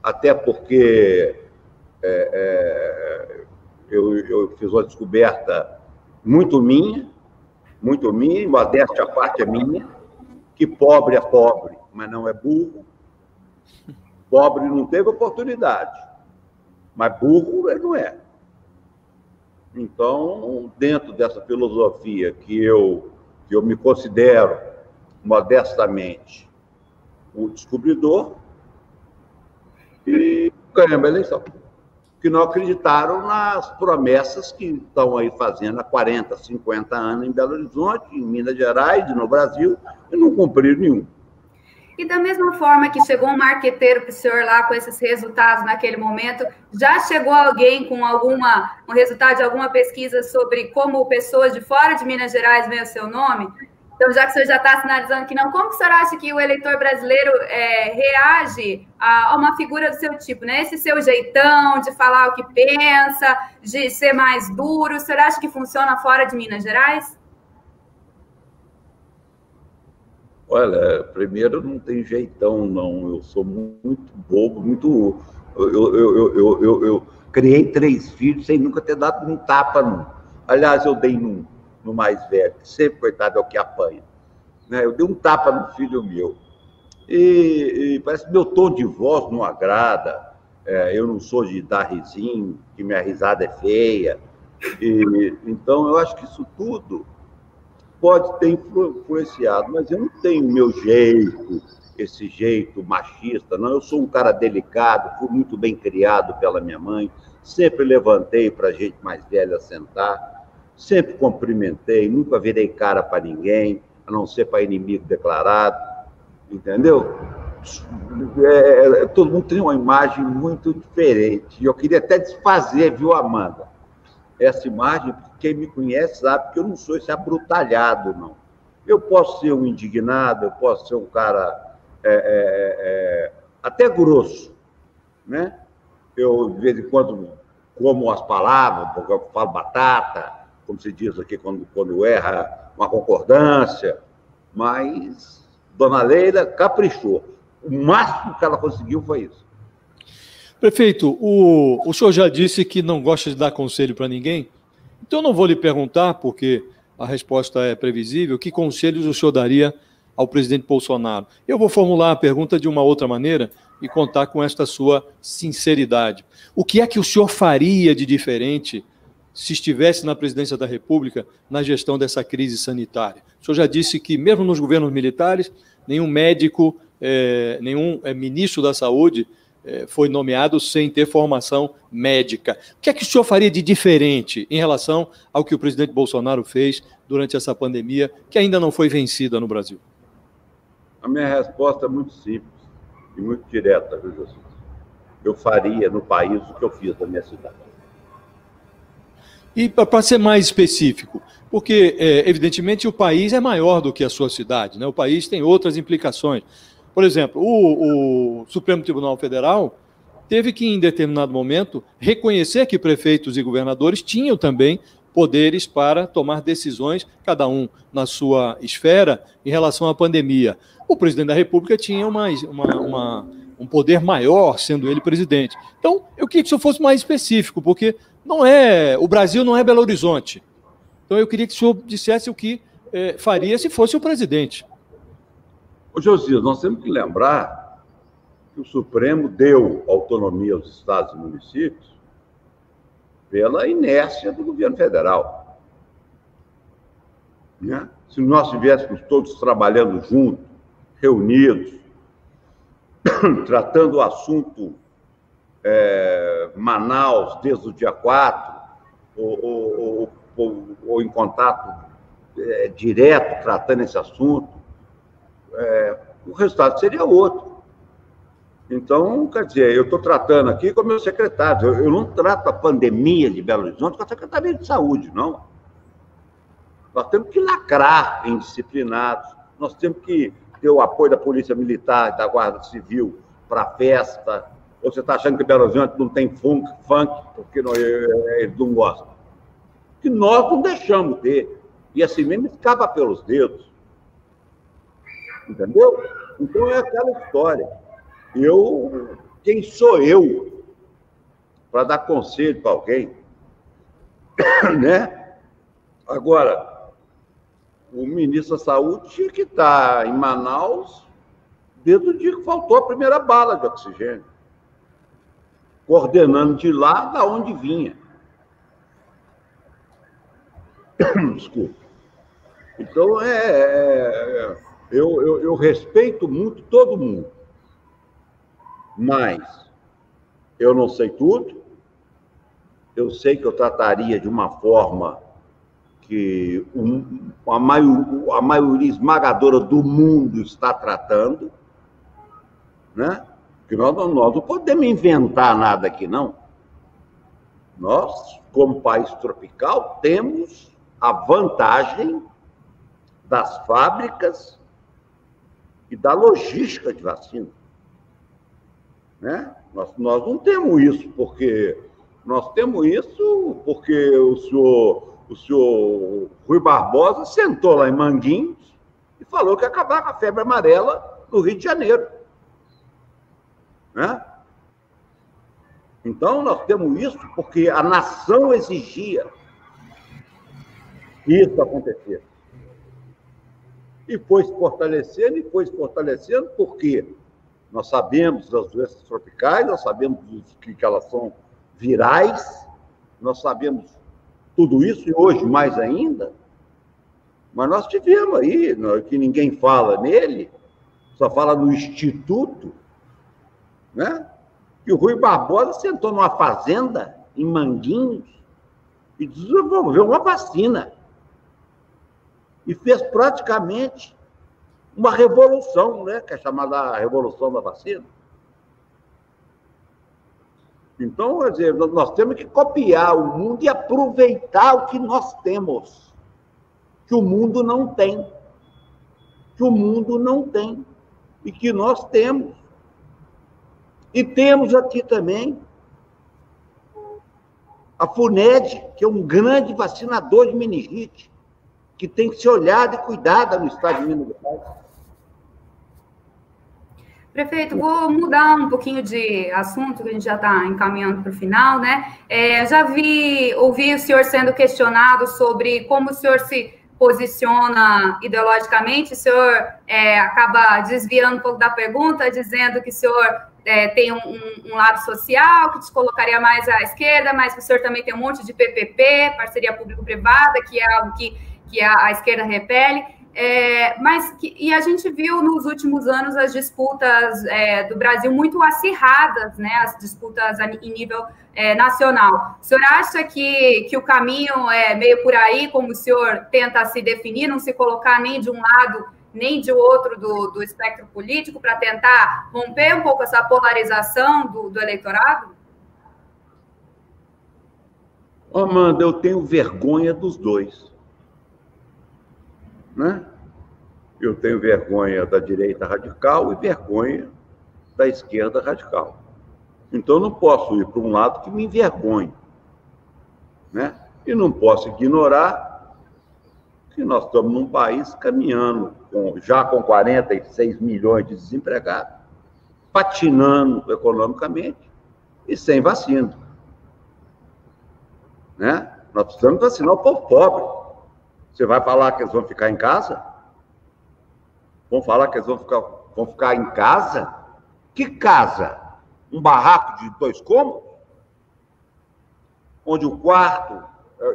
até porque eu fiz uma descoberta muito minha, e modéstia à parte é minha, que pobre é pobre, mas não é burro. Pobre não teve oportunidade, mas burro ele não é. Então, dentro dessa filosofia que eu me considero modestamente o descobridor, e ganhamos a eleição. Que não acreditaram nas promessas que estão aí fazendo há 40, 50 anos em Belo Horizonte, em Minas Gerais, no Brasil, e não cumpriram nenhum. E da mesma forma que chegou um marqueteiro para o senhor lá com esses resultados naquele momento, já chegou alguém com um resultado de alguma pesquisa sobre como pessoas de fora de Minas Gerais veem o seu nome? Então, já que o senhor já está sinalizando que não, como que o senhor acha que o eleitor brasileiro reage a uma figura do seu tipo, né? Esse seu jeitão de falar o que pensa, de ser mais duro, o senhor acha que funciona fora de Minas Gerais? Olha, primeiro, não tem jeitão, não. Eu sou muito bobo, muito... Eu criei 3 filhos sem nunca ter dado um tapa, não. Aliás, eu dei no mais velho, que sempre, coitado, é o que apanha. Né? Eu dei um tapa no filho meu. E parece que meu tom de voz não agrada. Eu não sou de dar risinho, que minha risada é feia. Então, eu acho que isso tudo pode ter influenciado, mas eu não tenho meu jeito, esse jeito machista, não. Eu sou um cara delicado, fui muito bem criado pela minha mãe, sempre levantei para a gente mais velha sentar, sempre cumprimentei, nunca virei cara para ninguém, a não ser para inimigo declarado, entendeu? Todo mundo tem uma imagem muito diferente, e eu queria até desfazer, viu, Amanda? Essa imagem, quem me conhece sabe que eu não sou esse abrutalhado, não. Eu posso ser um indignado, eu posso ser um cara até grosso, né? Eu, de vez em quando, como as palavras, porque eu falo batata, como se diz aqui quando erra uma concordância, mas Dona Leila caprichou. O máximo que ela conseguiu foi isso. Prefeito, o senhor já disse que não gosta de dar conselho para ninguém, então eu não vou lhe perguntar, porque a resposta é previsível, que conselhos o senhor daria ao presidente Bolsonaro. Eu vou formular a pergunta de uma outra maneira e contar com esta sua sinceridade. O que é que o senhor faria de diferente se estivesse na presidência da República na gestão dessa crise sanitária? O senhor já disse que, mesmo nos governos militares, nenhum médico, nenhum ministro da Saúde foi nomeado sem ter formação médica. O que é que o senhor faria de diferente em relação ao que o presidente Bolsonaro fez durante essa pandemia, que ainda não foi vencida no Brasil? A minha resposta é muito simples e muito direta, viu, Jesus? eu faria no país o que eu fiz na minha cidade. E para ser mais específico, porque, evidentemente, o país é maior do que a sua cidade, né? O país tem outras implicações. Por exemplo, o Supremo Tribunal Federal teve que, em determinado momento, reconhecer que prefeitos e governadores tinham também poderes para tomar decisões, cada um na sua esfera, em relação à pandemia. O presidente da República tinha um poder maior, sendo ele presidente. Então, eu queria que o senhor fosse mais específico, porque o Brasil não é Belo Horizonte. Então, eu queria que o senhor dissesse o que faria se fosse o presidente. Ô, Josias, nós temos que lembrar que o Supremo deu autonomia aos estados e municípios pela inércia do governo federal. Né? Se nós estivéssemos todos trabalhando juntos, reunidos, tratando o assunto Manaus desde o dia 4, ou em contato direto tratando esse assunto, o resultado seria outro. Então, quer dizer, eu estou tratando aqui com o meu secretário. Eu não trato a pandemia de Belo Horizonte com a Secretaria de Saúde, não. Nós temos que lacrar indisciplinados, nós temos que ter o apoio da Polícia Militar e da Guarda Civil para a festa. Ou você está achando que Belo Horizonte não tem funk porque eles não gostam? Que nós não deixamos ter. E assim mesmo escapa pelos dedos. Entendeu? Então é aquela história. Quem sou eu para dar conselho para alguém? Né? Agora, o ministro da Saúde tinha que estar em Manaus desde o dia que faltou a primeira bala de oxigênio, coordenando de lá da onde vinha. Desculpa. Então, eu respeito muito todo mundo, mas eu não sei tudo. Eu sei que eu trataria de uma forma que a maioria esmagadora do mundo está tratando, né? Porque nós não podemos inventar nada aqui, não. Nós, como país tropical, temos a vantagem das fábricas e da logística de vacina. Né? Nós não temos isso porque... Nós temos isso porque o senhor Rui Barbosa sentou lá em Manguinhos e falou que ia acabar com a febre amarela no Rio de Janeiro. Né? Então, nós temos isso porque a nação exigia que isso acontecesse. E foi se fortalecendo, porque nós sabemos das doenças tropicais, nós sabemos que elas são virais, nós sabemos tudo isso, e hoje mais ainda, mas nós tivemos aí, que ninguém fala nele, só fala no Instituto, né? Que o Rui Barbosa sentou numa fazenda em Manguinhos e desenvolveu uma vacina. E fez praticamente uma revolução, né? Que é chamada Revolução da Vacina. Então, quer dizer, nós temos que copiar o mundo e aproveitar o que nós temos, que o mundo não tem. E que nós temos. E temos aqui também a FUNED, que é um grande vacinador de meningite, que tem que ser olhada e cuidada no estado de Minas Gerais. Prefeito, vou mudar um pouquinho de assunto, que a gente já está encaminhando para o final, né? Ouvi o senhor sendo questionado sobre como o senhor se posiciona ideologicamente. O senhor acaba desviando um pouco da pergunta, dizendo que o senhor tem um lado social, que te colocaria mais à esquerda, mas que o senhor também tem um monte de PPP, parceria público-privada, que é algo que a esquerda repele. E a gente viu nos últimos anos as disputas do Brasil muito acirradas, né? As disputas em nível nacional. O senhor acha que o caminho é meio por aí, como o senhor tenta se definir, não se colocar nem de um lado nem de outro do espectro político, para tentar romper um pouco essa polarização do eleitorado? Amanda, eu tenho vergonha dos dois, né? Eu tenho vergonha da direita radical e vergonha da esquerda radical. Então, eu não posso ir para um lado que me envergonhe, né? E não posso ignorar que nós estamos num país caminhando, já com 46 milhões de desempregados, patinando economicamente e sem vacina, né? Nós precisamos vacinar o povo pobre. Você vai falar que eles vão ficar em casa? Vão falar que eles vão ficar em casa? Que casa? Um barraco de 2 cômodos? Onde o quarto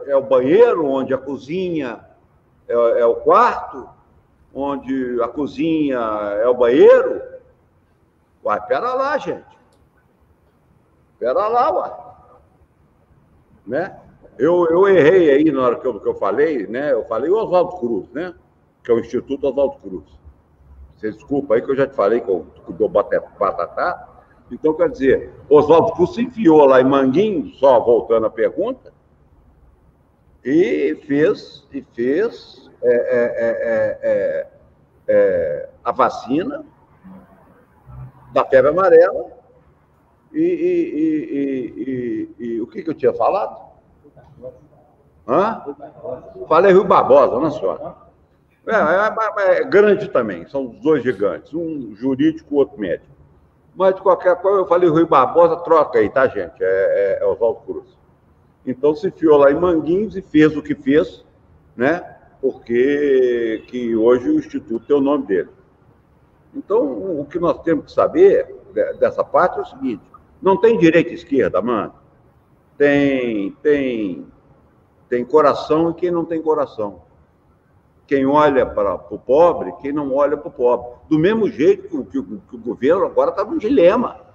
é o banheiro, onde a cozinha é o quarto, onde a cozinha é o banheiro? Uai, pera lá, gente. Pera lá, uai. Né? Eu errei aí na hora que eu falei, né? Eu falei o Oswaldo Cruz, né? Que é o Instituto Oswaldo Cruz. Você desculpa aí que eu já te falei que eu dou batatá. Então, quer dizer, Oswaldo Cruz se enfiou lá em Manguinhos, só voltando à pergunta, e fez a vacina da febre amarela e o que eu tinha falado? Hã? Falei Rui Barbosa, não senhora? É grande também, são os 2 gigantes, um jurídico e o outro médico. Mas, de qualquer coisa, eu falei Rui Barbosa, troca aí, tá, gente? É Oswaldo Cruz. Então, se enfiou lá em Manguinhos e fez o que fez, né? Porque que hoje o Instituto tem o nome dele. Então, o que nós temos que saber dessa parte é o seguinte: não tem direita e esquerda, mano. Tem coração e quem não tem coração. Quem olha para o pobre, quem não olha para o pobre. Do mesmo jeito que o governo agora está num dilema.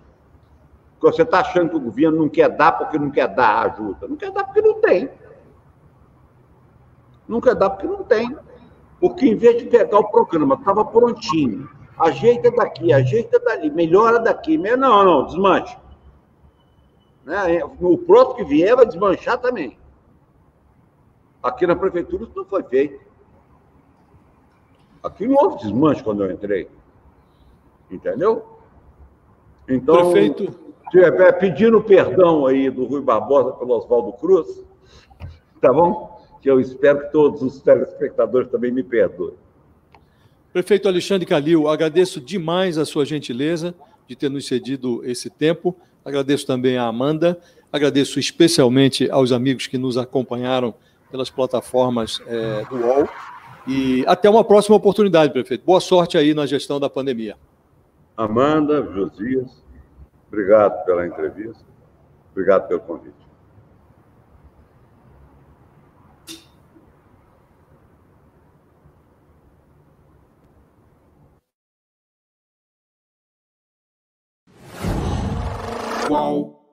Você está achando que o governo não quer dar porque não quer dar ajuda. Não quer dar porque não tem. Não quer dar porque não tem. Porque em vez de pegar o programa, estava prontinho, ajeita daqui, ajeita dali, melhora daqui, não, desmanche. Né? O próximo que vier vai desmanchar também. Aqui na prefeitura isso não foi feito. Aqui não houve desmanche quando eu entrei. Entendeu? Então, Prefeito... pedindo perdão aí do Rui Barbosa pelo Oswaldo Cruz, tá bom? Que eu espero que todos os telespectadores também me perdoem. Prefeito Alexandre Calil, agradeço demais a sua gentileza de ter nos cedido esse tempo. Agradeço também a Amanda. Agradeço especialmente aos amigos que nos acompanharam pelas plataformas do UOL. E até uma próxima oportunidade, prefeito. Boa sorte aí na gestão da pandemia. Amanda, Josias, obrigado pela entrevista. Obrigado pelo convite. UOL.